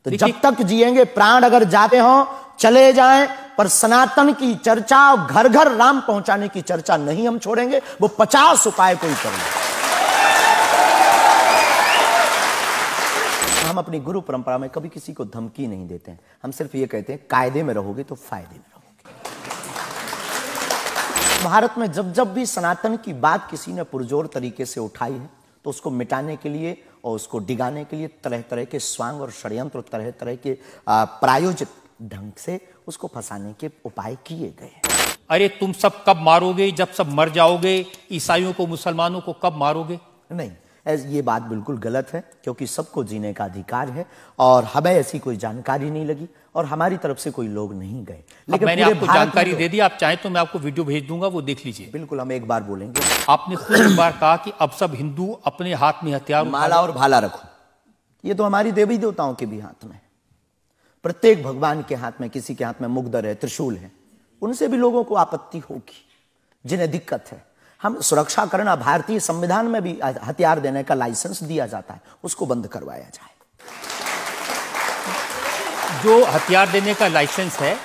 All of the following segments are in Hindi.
तो जब तक जिएंगे, प्राण अगर जाते हो चले जाएं, पर सनातन की चर्चा, घर घर राम पहुंचाने की चर्चा नहीं हम छोड़ेंगे। वो 50 उपाय कोई कर ले। हम अपनी गुरु परंपरा में कभी किसी को धमकी नहीं देते हैं। हम सिर्फ ये कहते हैं कायदे में रहोगे तो फायदे में रहोगे। भारत में जब जब भी सनातन की बात किसी ने पुरजोर तरीके से उठाई है तो उसको मिटाने के लिए और उसको डिगाने के लिए तरह तरह के स्वांग और षड्यंत्र, तरह तरह के प्रायोजित ढंग से उसको फंसाने के उपाय किए गए। अरे तुम सब कब मारोगे, जब सब मर जाओगे, ईसाइयों को मुसलमानों को कब मारोगे? नहीं, ये बात बिल्कुल गलत है, क्योंकि सबको जीने का अधिकार है और हमें ऐसी कोई जानकारी नहीं लगी और हमारी तरफ से कोई लोग नहीं गए। लेकिन मैंने आपको जानकारी दे दी, आप चाहें तो मैं आपको वीडियो भेज दूंगा, वो देख लीजिए। बिल्कुल, हम एक बार बोलेंगे। आपने खुद एक बार कहा कि अब सब हिंदू अपने हाथ में हथियार, माला और भाला रखो। ये तो हमारी देवी देवताओं के भी हाथ में, प्रत्येक भगवान के हाथ में, किसी के हाथ में मुगदर है, त्रिशूल है, उनसे भी लोगों को आपत्ति होगी जिन्हें दिक्कत है। हम सुरक्षा करना, भारतीय संविधान में भी हथियार देने का लाइसेंस दिया जाता है, उसको बंद करवाया जाए। जो हथियार देने का लाइसेंस है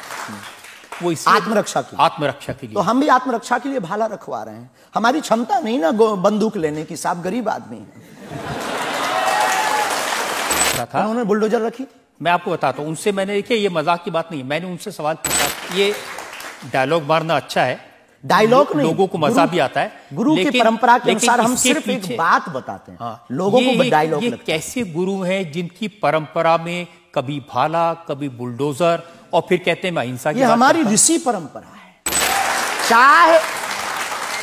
वो आत्मरक्षा के लिए। तो हम भी आत्मरक्षा के लिए भाला रखवा रहे हैं। हमारी क्षमता नहीं ना बंदूक लेने की, साहब गरीब आदमी है। उन्होंने बुलडोजर रखी। मैं आपको बताता हूं, उनसे मैंने, देखिए ये मजाक की बात नहीं, मैंने उनसे सवाल पूछा। ये डायलॉग मारना अच्छा है, डायलॉग नहीं, लोगों को मजा भी आता है। गुरु की परंपरा के अनुसार हम सिर्फ एक बात बताते हैं। लोगों को डायलॉग ये कैसे गुरु हैं जिनकी परंपरा में कभी भाला, कभी बुलडोजर, और फिर कहते हैं मैं अहिंसा की बात करता हूं। हमारी ऋषि परंपरा है। चाहे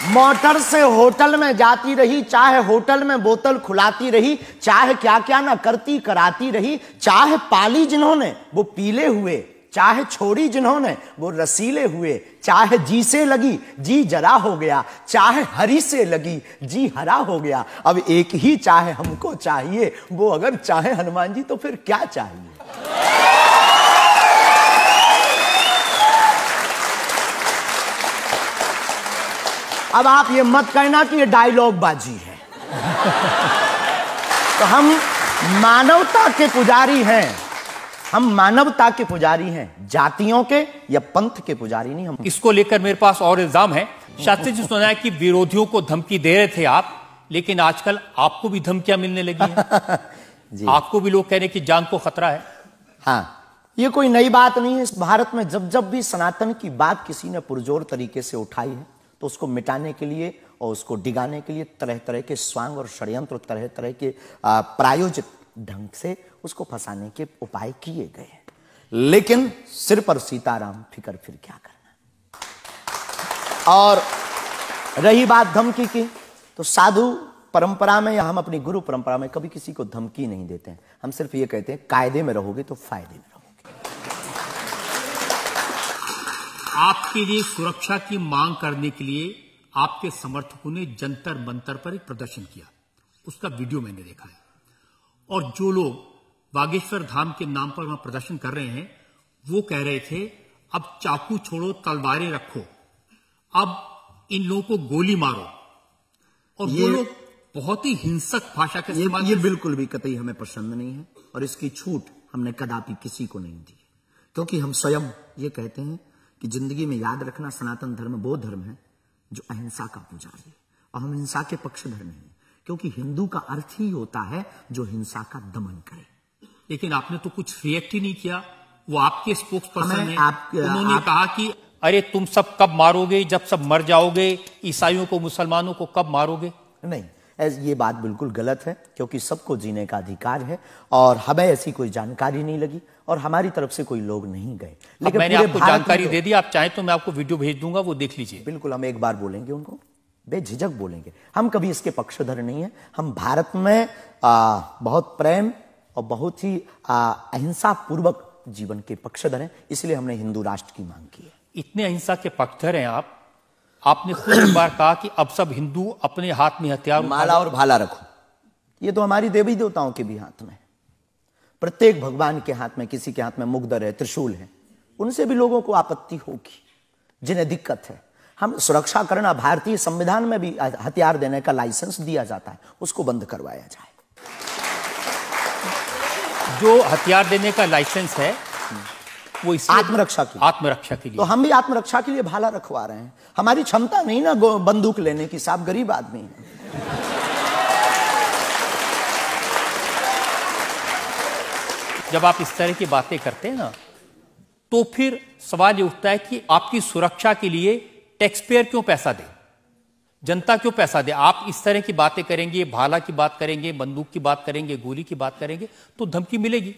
मोटर से होटल में जाती रही, चाहे होटल में बोतल खुलाती रही, चाहे क्या क्या ना करती कराती रही, चाहे पाली जिन्होंने वो पीले हुए, चाहे छोड़ी जिन्होंने वो रसीले हुए, चाहे जी से लगी जी जरा हो गया, चाहे हरी से लगी जी हरा हो गया। अब एक ही चाहे हमको चाहिए, वो अगर चाहे हनुमान जी तो फिर क्या चाहिए। अब आप ये मत कहना कि ये डायलॉग बाजी है। तो हम मानवता के पुजारी हैं, हम मानवता के पुजारी हैं, जातियों के या पंथ के पुजारी नहीं। हम इसको लेकर मेरे पास और इल्जाम है। शास्त्री जी, सुना है कि विरोधियों को धमकी दे रहे थे आप, लेकिन आजकल आपको भी धमकियां मिलने लगी हैं। आपको भी लोग कह रहे हैं कि जान को खतरा है। हाँ, ये कोई नई बात नहीं है। इस भारत में जब जब भी सनातन की बात किसी ने पुरजोर तरीके से उठाई है तो उसको मिटाने के लिए और उसको डिगाने के लिए तरह तरह के स्वांग और षड्यंत्र, तरह तरह के प्रायोजित ढंग से उसको फंसाने के उपाय किए गए हैं। लेकिन सिर पर सीताराम, फिकर फिर क्या करना। और रही बात धमकी की, तो साधु परंपरा में या हम अपनी गुरु परंपरा में कभी किसी को धमकी नहीं देते हैं। हम सिर्फ ये कहते हैं कायदे में रहोगे तो फायदे में रहोगे। आपके लिए सुरक्षा की मांग करने के लिए आपके समर्थकों ने जंतर मंतर पर एक प्रदर्शन किया, उसका वीडियो मैंने देखा है। और जो लोग बागेश्वर धाम के नाम पर वहां प्रदर्शन कर रहे हैं, वो कह रहे थे अब चाकू छोड़ो, तलवारें रखो, अब इन लोगों को गोली मारो। और वो लोग बहुत ही हिंसक भाषा के इस्तेमाल। ये बिल्कुल भी कतई हमें पसंद नहीं है और इसकी छूट हमने कदापि किसी को नहीं दी, क्योंकि हम स्वयं ये कहते हैं कि जिंदगी में याद रखना, सनातन धर्म वो धर्म है जो अहिंसा का पुजारी है और हम हिंसा के पक्षधर नहीं है, क्योंकि हिंदू का अर्थ ही होता है जो हिंसा का दमन करे। लेकिन आपने तो कुछ रिएक्ट ही नहीं किया। वो आपके स्पोक्स पर्सन हैं, उन्होंने कहा कि अरे तुम सब कब मारोगे, जब सब मर जाओगे, ईसाइयों को मुसलमानों को कब मारोगे? नहीं, ये बात बिल्कुल गलत है, क्योंकि सबको जीने का अधिकार है और हमें ऐसी कोई जानकारी नहीं लगी और हमारी तरफ से कोई लोग नहीं गए। लेकिन मैंने आपको जानकारी दे दी, आप चाहें तो मैं आपको वीडियो भेज दूंगा, वो देख लीजिए। बिल्कुल, हम एक बार बोलेंगे, उनको बेझिझक बोलेंगे। हम कभी इसके पक्षधर नहीं है। हम भारत में बहुत प्रेम और बहुत ही अहिंसा पूर्वक जीवन के पक्षधर हैं, इसलिए हमने हिंदू राष्ट्र की मांग की है। इतने अहिंसा के पक्षधर हैं आप। आपने खुद एक बार कहा कि अब सब हिंदू अपने हाथ में हथियार, माला और भाला रखो। ये तो हमारी देवी देवताओं के भी हाथ में, प्रत्येक भगवान के हाथ में, किसी के हाथ में मुगदर है, त्रिशूल है, उनसे भी लोगों को आपत्ति होगी जिन्हें दिक्कत है। हम सुरक्षा करना, भारतीय संविधान में भी हथियार देने का लाइसेंस दिया जाता है, उसको बंद करवाया जाए। जो हथियार देने का लाइसेंस है वो इसलिए आत्मरक्षा के लिए। तो हम भी आत्मरक्षा के लिए भाला रखवा रहे हैं। हमारी क्षमता नहीं ना बंदूक लेने की, साहब गरीब आदमी है। जब आप इस तरह की बातें करते हैं ना, तो फिर सवाल ये उठता है कि आपकी सुरक्षा के लिए टैक्स पेयर क्यों पैसा दे, जनता क्यों पैसा दे? आप इस तरह की बातें करेंगे, भाला की बात करेंगे, बंदूक की बात करेंगे, गोली की बात करेंगे, तो धमकी मिलेगी।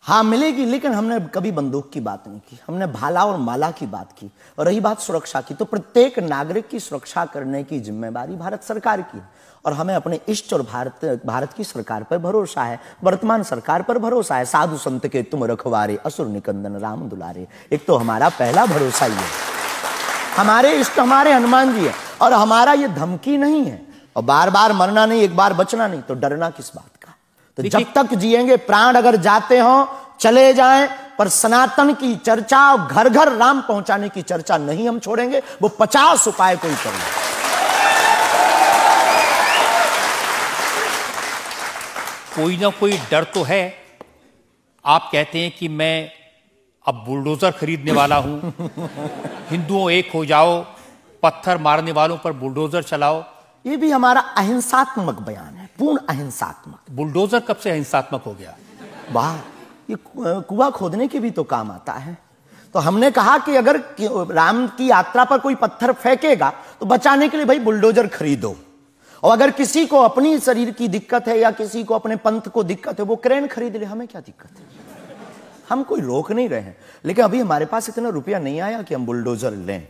हाँ मिलेगी, लेकिन हमने कभी बंदूक की बात नहीं की, हमने भाला और माला की बात की। और रही बात सुरक्षा की, तो प्रत्येक नागरिक की सुरक्षा करने की जिम्मेदारी भारत सरकार की है। और हमें अपने इष्ट और भारत की सरकार पर भरोसा है, वर्तमान सरकार पर भरोसा है। साधु संत के तुम रखवारे, असुर निकंदन राम दुलारे। एक तो हमारा पहला भरोसा ही है, हमारे इष्ट हमारे हनुमान जी है। और हमारा ये धमकी नहीं है। और बार बार मरना नहीं, एक बार बचना नहीं, तो डरना किस बात का? तो जब तक जिएंगे, प्राण अगर जाते हो चले जाएं, पर सनातन की चर्चा, घर घर राम पहुंचाने की चर्चा नहीं हम छोड़ेंगे। वो 50 उपाय कोई करें। कोई ना कोई डर तो है। आप कहते हैं कि मैं अब बुलडोजर खरीदने वाला हूं, हिंदुओं एक हो जाओ, पत्थर मारने वालों पर बुलडोजर चलाओ। ये भी हमारा अहिंसात्मक बयान है, पूर्ण अहिंसात्मक। बुलडोजर कब से अहिंसात्मक हो गया? वाह, ये कुआं खोदने के भी तो काम आता है। तो हमने कहा कि अगर राम की यात्रा पर कोई पत्थर फेंकेगा तो बचाने के लिए भाई बुलडोजर खरीदो। और अगर किसी को अपनी शरीर की दिक्कत है या किसी को अपने पंथ को दिक्कत है, वो क्रेन खरीद ले, हमें क्या दिक्कत है? हम कोई रोक नहीं रहे हैं। लेकिन अभी हमारे पास इतना रुपया नहीं आया कि हम बुलडोजर लें।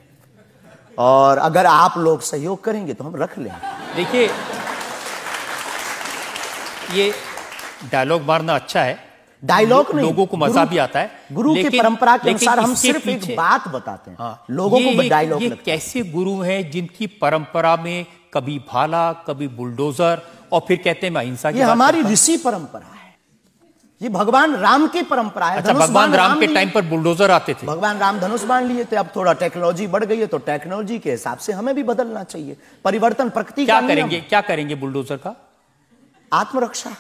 और अगर आप लोग सहयोग करेंगे तो हम रख लें। देखिए, ये डायलॉग मारना अच्छा है, डायलॉग नहीं, लोगों को मजा भी आता है। गुरु की परंपरा के अनुसार हम सिर्फ एक बात बताते हैं। हाँ, लोगों को डायलॉग ये कैसे गुरु हैं जिनकी परंपरा में कभी भाला, कभी बुलडोजर, और फिर कहते हैं मैं अहिंसा की बात करता हूं। हमारी ऋषि परंपरा है, ये भगवान राम की परंपरा है। अच्छा, भगवान राम के टाइम पर बुलडोजर आते थे, भगवान राम धनुष बाण लिए थे। अब थोड़ा टेक्नोलॉजी बढ़ गई है, तो टेक्नोलॉजी के हिसाब से हमें भी बदलना चाहिए। परिवर्तन प्रकृति का नियम है। क्या करेंगे बुलडोजर का? आत्मरक्षा।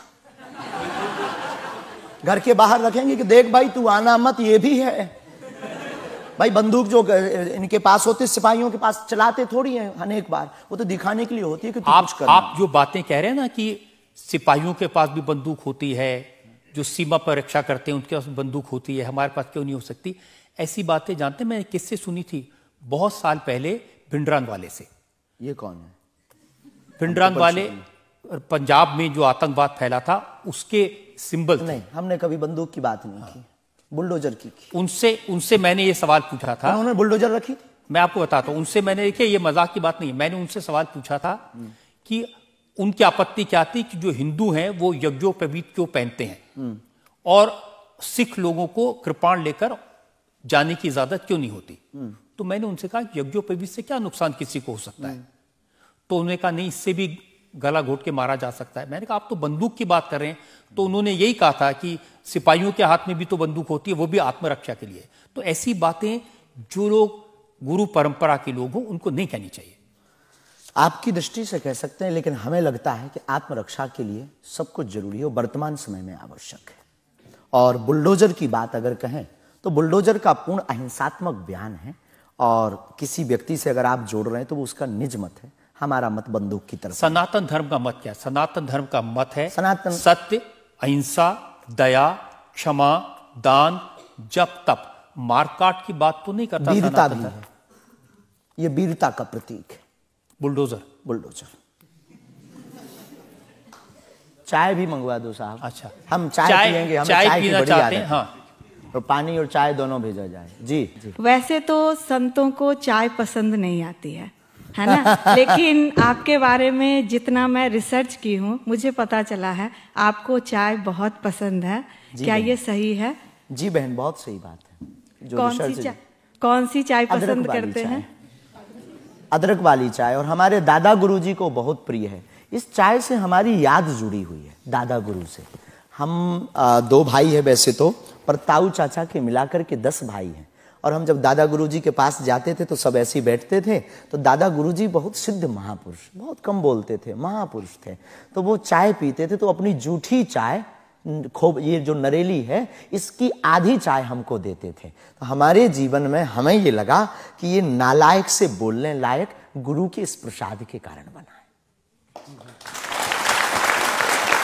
घर के बाहर रखेंगे कि देख भाई तू आना मत, ये भी है भाई। बंदूक जो इनके पास होती, सिपाहियों के पास चलाते थोड़ी है अनेक बार, वो तो दिखाने के लिए होती है कि तू कुछ कर। आप जो बातें कह रहे हैं ना कि सिपाहियों के पास भी बंदूक होती है, जो सीमा पर रक्षा करते हैं उनके पास बंदूक होती है, हमारे पास क्यों नहीं हो सकती? ऐसी बातें जानते हैं, मैंने किससे सुनी थी बहुत साल पहले, भिंडरान वाले से। ये कौन है? भिंडरान वाले पंजाब में जो आतंकवाद फैला था उसके सिंबल थे। नहीं, हमने कभी बंदूक की बात नहीं की, बुलडोजर की। उनसे मैंने ये सवाल पूछा था। उन्होंने बुलडोजर रखी? मैं आपको बताता हूं, उनसे मैंने, देखिए ये मजाक की बात नहीं है, मैंने उनसे सवाल पूछा था कि उनकी आपत्ति क्या थी कि जो हिंदू हैं वो यज्ञोपवीत क्यों पहनते हैं और सिख लोगों को कृपाण लेकर जाने की इजाजत क्यों नहीं होती। तो मैंने उनसे कहा यज्ञोपवीत से क्या नुकसान किसी को हो सकता है? तो उन्होंने कहा नहीं, इससे भी गला घोट के मारा जा सकता है। मैंने कहा आप तो बंदूक की बात कर रहे हैं। तो उन्होंने यही कहा था कि सिपाहियों के हाथ में भी तो बंदूक होती है, वो भी आत्मरक्षा के लिए। तो ऐसी बातें जो लोग गुरु परंपरा के लोग हों उनको नहीं कहनी चाहिए। आपकी दृष्टि से कह सकते हैं, लेकिन हमें लगता है कि आत्मरक्षा के लिए सब कुछ जरूरी है और वर्तमान समय में आवश्यक है। और बुलडोजर की बात अगर कहें तो बुलडोजर का पूर्ण अहिंसात्मक बयान है। और किसी व्यक्ति से अगर आप जोड़ रहे हैं तो वो उसका निज मत है, हमारा मत बंदूक की तरफ। सनातन धर्म का मत क्या है? सनातन धर्म का मत है सनातन सत्य, अहिंसा, दया, क्षमा, दान, जप, तप। मारकाट की बात तो नहीं करता। वीरता भी है, ये वीरता का प्रतीक है बुलडोजर। चाय भी मंगवा दो साहब। अच्छा, हम चाय पियेंगे, हम चाय पीना चाहते हैं। हाँ, और पानी और चाय दोनों भेजा जाए। जी। वैसे तो संतों को चाय पसंद नहीं आती है ना? लेकिन आपके बारे में जितना मैं रिसर्च की हूँ मुझे पता चला है आपको चाय बहुत पसंद है। क्या ये सही है? जी बहन, बहुत सही बात है। कौन सी चाय पसंद करते हैं? अदरक वाली चाय, और हमारे दादा गुरुजी को बहुत प्रिय है। इस चाय से हमारी याद जुड़ी हुई है दादा गुरु से। हम 2 भाई है वैसे तो, पर ताऊ चाचा के मिलाकर के 10 भाई हैं। और हम जब दादा गुरुजी के पास जाते थे तो सब ऐसे ही बैठते थे। तो दादा गुरुजी बहुत सिद्ध महापुरुष, बहुत कम बोलते थे, महापुरुष थे। तो वो चाय पीते थे तो अपनी जूठी चाय खूब ये जो नरेली है इसकी आधी चाय हमको देते थे। तो हमारे जीवन में हमें ये लगा कि ये नालायक से बोलने लायक गुरु के इस प्रसाद के कारण बना है।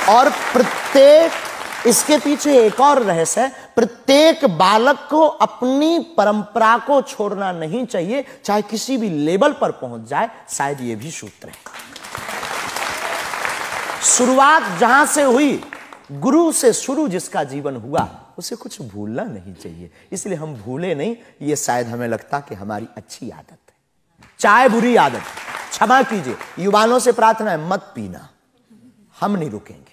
और प्रत्येक, इसके पीछे एक और रहस्य है, प्रत्येक बालक को अपनी परंपरा को छोड़ना नहीं चाहिए, चाहे किसी भी लेवल पर पहुंच जाए। शायद ये भी सूत्र है। शुरुआत जहां से हुई, गुरु से शुरू जिसका जीवन हुआ, उसे कुछ भूलना नहीं चाहिए। इसलिए हम भूले नहीं, ये शायद हमें लगता कि हमारी अच्छी आदत है। चाय बुरी आदत, क्षमा कीजिए, युवाओं से प्रार्थना है मत पीना, हम नहीं रुकेंगे।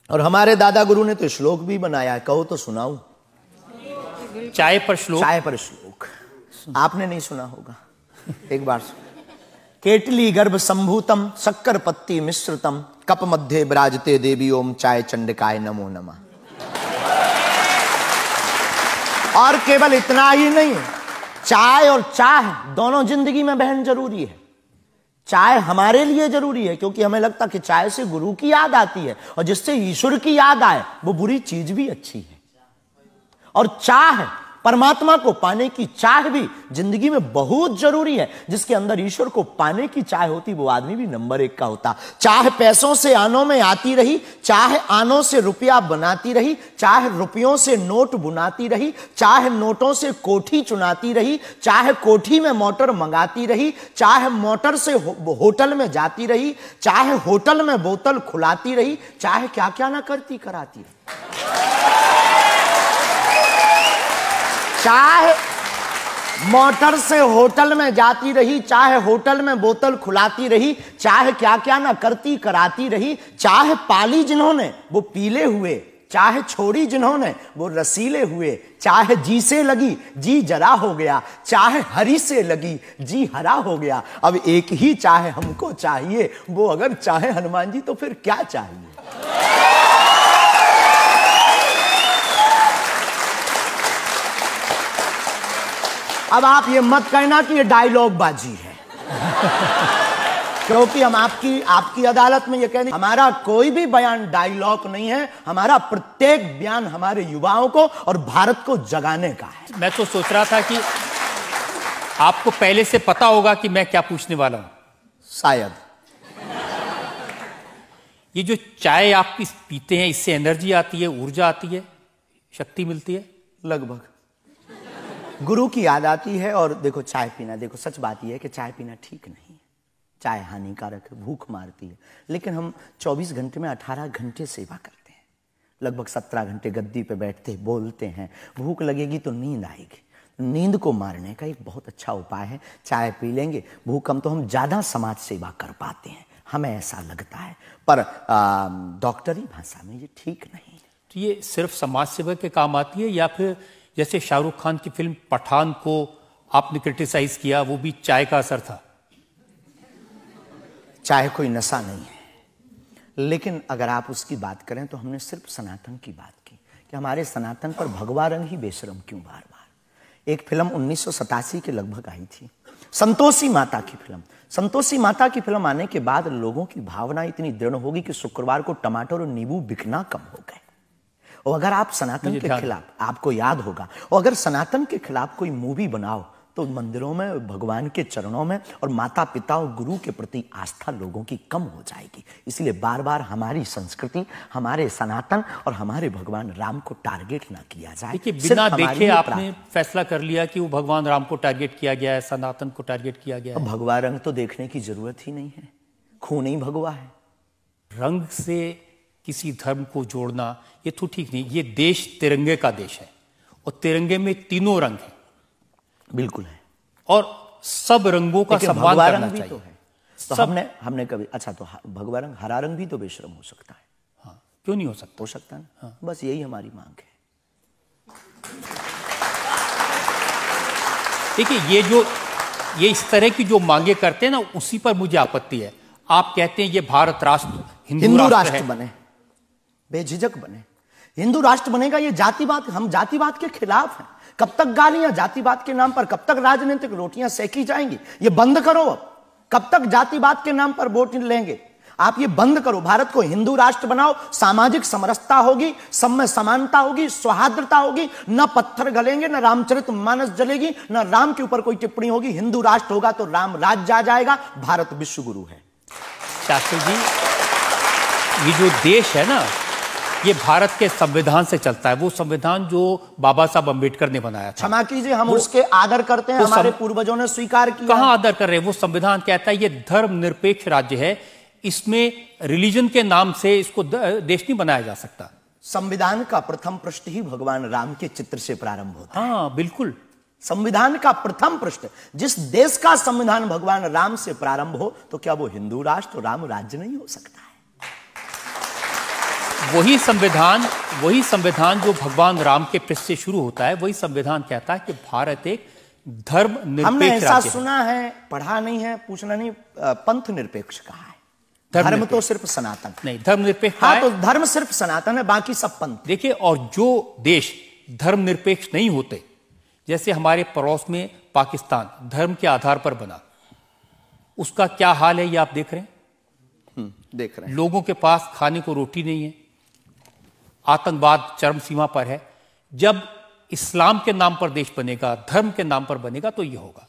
और हमारे दादा गुरु ने तो श्लोक भी बनाया है, कहो तो सुनाऊं। चाय पर श्लोक। चाय पर श्लोक आपने नहीं सुना होगा, एक बार केटली गर्भ संभूतम शक्कर पत्ती मिश्रितम कप मध्य विराजते देवी ओम चाय चंडिकाय नमो नमः। और केवल इतना ही नहीं, चाय और चाह दोनों जिंदगी में बहन जरूरी है। चाय हमारे लिए जरूरी है क्योंकि हमें लगता कि चाय से गुरु की याद आती है, और जिससे ईश्वर की याद आए वो बुरी चीज भी अच्छी है। और चाह, परमात्मा को पाने की चाह भी जिंदगी में बहुत जरूरी है। जिसके अंदर ईश्वर को पाने की चाह होती, वो आदमी भी नंबर 1 का होता। चाह पैसों से आनों में आती रही, चाह आनों से रुपया बनाती रही, चाह रुपयों से नोट बुनाती रही, चाह नोटों से कोठी चुनाती रही, चाह कोठी में मोटर मंगाती रही, चाह मोटर से होटल में जाती रही, चाहे होटल में बोतल खुलाती रही, चाहे क्या क्या ना करती कराती रही। चाहे मोटर से होटल में जाती रही, चाहे होटल में बोतल खुलाती रही, चाहे क्या क्या ना करती कराती रही, चाहे पाली जिन्होंने वो पीले हुए, चाहे छोड़ी जिन्होंने वो रसीले हुए, चाहे जी से लगी जी जरा हो गया, चाहे हरी से लगी जी हरा हो गया। अब एक ही चाहे हमको चाहिए, वो अगर चाहे हनुमान जी तो फिर क्या चाहिए। अब आप ये मत कहना कि ये डायलॉग बाजी है क्योंकि हम आपकी अदालत में ये कहने, हमारा कोई भी बयान डायलॉग नहीं है। हमारा प्रत्येक बयान हमारे युवाओं को और भारत को जगाने का है। मैं तो सोच रहा था कि आपको पहले से पता होगा कि मैं क्या पूछने वाला हूं। शायद ये जो चाय आप पीते हैं, इससे एनर्जी आती है, ऊर्जा आती है, शक्ति मिलती है? लगभग गुरु की याद आती है। और देखो चाय पीना, देखो सच बात यह है कि चाय पीना ठीक नहीं है, चाय हानिकारक है, भूख मारती है। लेकिन हम 24 घंटे में 18 घंटे सेवा करते हैं, लगभग 17 घंटे गद्दी पे बैठते बोलते हैं। भूख लगेगी तो नींद आएगी, नींद को मारने का एक बहुत अच्छा उपाय है चाय पी लेंगे। भूख कम तो हम ज्यादा समाज सेवा कर पाते हैं, हमें ऐसा लगता है, पर डॉक्टरी भाषा में ये ठीक नहीं है। तो ये सिर्फ समाज सेवा के काम आती है, या फिर जैसे शाहरुख खान की फिल्म पठान को आपने क्रिटिसाइज किया, वो भी चाय का असर था? चाय कोई नशा नहीं है, लेकिन अगर आप उसकी बात करें तो हमने सिर्फ सनातन की बात की कि हमारे सनातन पर भगवा रंग ही बेशरम क्यों बार बार। एक फिल्म 1987 के लगभग आई थी, संतोषी माता की फिल्म। संतोषी माता की फिल्म आने के बाद लोगों की भावना इतनी दृढ़ होगी कि शुक्रवार को टमाटर और नींबू बिकना कम हो गए। और अगर आप सनातन के खिलाफ, आपको याद होगा, और अगर सनातन के खिलाफ कोई मूवी बनाओ तो मंदिरों में, भगवान के चरणों में और माता पिता और गुरु के प्रति आस्था लोगों की कम हो जाएगी। इसलिए बार बार हमारी संस्कृति, हमारे सनातन और हमारे भगवान राम को टारगेट ना किया जाए। देखिए, बिना देखे आपने फैसला कर लिया कि वो भगवान राम को टारगेट किया गया है, सनातन को टारगेट किया गया है। भगवा रंग तो देखने की जरूरत ही नहीं है, खून ही भगवा है। रंग से किसी धर्म को जोड़ना ये तो ठीक नहीं। ये देश तिरंगे का देश है और तिरंगे में तीनों रंग हैं। बिल्कुल है, और सब रंगों का सम्मान करना चाहिए। तो है तो हमने कभी, अच्छा तो भगवा रंग, हरा रंग भी तो बेशरम हो सकता है। हाँ, क्यों नहीं हो सकता? हो सकता है ना। हाँ। बस यही हमारी मांग है। देखिए, ये इस तरह की जो मांगे करते हैं ना, उसी पर मुझे आपत्ति है। आप कहते हैं ये भारत राष्ट्र हिंदू राष्ट्र बने, बेझिझक बने, हिंदू राष्ट्र बनेगा। ये जातिवाद, हम जातिवाद के खिलाफ हैं। कब तक गालियां जातिवाद के नाम पर, कब तक राजनीतिक रोटियां सेकी जाएंगी? ये बंद करो। कब तक जातिवाद के नाम पर वोट लेंगे? आप ये बंद करो। भारत को हिंदू राष्ट्र बनाओ, सामाजिक समरसता होगी, सब में समानता होगी, सौहार्दता होगी, न पत्थर गलेंगे, न रामचरितमानस जलेगी, न राम के ऊपर कोई टिप्पणी होगी। हिंदू राष्ट्र होगा तो राम राज्य आ जाएगा। भारत विश्व गुरु है। शास्त्री जी, ये जो देश है ना, ये भारत के संविधान से चलता है। वो संविधान जो बाबा साहब अंबेडकर ने बनाया था। क्षमा कीजिए, हम उसके आदर करते हैं, हमारे पूर्वजों ने स्वीकार किया। कहां आदर कर रहे हैं? वो संविधान कहता है ये धर्मनिरपेक्ष राज्य है, इसमें रिलीजन के नाम से इसको देश नहीं बनाया जा सकता। संविधान का प्रथम पृष्ठ ही भगवान राम के चित्र से प्रारंभ होता है। हाँ बिल्कुल, संविधान का प्रथम पृष्ठ, जिस देश का संविधान भगवान राम से प्रारंभ हो, तो क्या वो हिंदू राष्ट्र राम राज्य नहीं हो सकता है? वही संविधान जो भगवान राम के पृष्ठ से शुरू होता है, वही संविधान कहता है कि भारत एक धर्मनिरपेक्ष हमने राज्य ऐसा है। सुना है, पढ़ा नहीं है, पूछना नहीं, पंथ निरपेक्ष कहा है। धर्म तो सिर्फ सनातन नहीं, धर्मनिरपेक्ष। हाँ, तो धर्म सिर्फ सनातन है, बाकी सब पंथ। देखिए, और जो देश धर्मनिरपेक्ष नहीं होते, जैसे हमारे पड़ोस में पाकिस्तान धर्म के आधार पर बना, उसका क्या हाल है ये आप देख रहे हैं। देख रहे हैं। लोगों के पास खाने को रोटी नहीं है, आतंकवाद चरम सीमा पर है। जब इस्लाम के नाम पर देश बनेगा, धर्म के नाम पर बनेगा, तो ये होगा।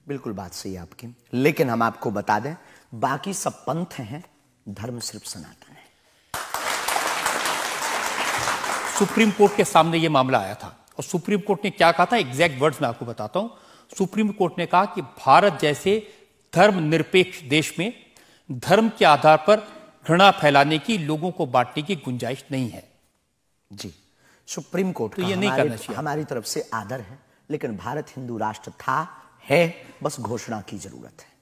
बिल्कुल बात सही है आपकी, लेकिन हम आपको बता दें, बाकी सब पंथ हैं, धर्म सिर्फ सनातन है। सुप्रीम कोर्ट के सामने यह मामला आया था, और सुप्रीम कोर्ट ने क्या कहा था, एग्जैक्ट वर्ड्स मैं आपको बताता हूं। सुप्रीम कोर्ट ने कहा कि भारत जैसे धर्मनिरपेक्ष देश में धर्म के आधार पर घृणा फैलाने की, लोगों को बांटने की गुंजाइश नहीं है। जी, सुप्रीम कोर्ट तो का ये नहीं करना चाहिए। हमारी तरफ से आदर है, लेकिन भारत हिंदू राष्ट्र था, है, बस घोषणा की जरूरत है।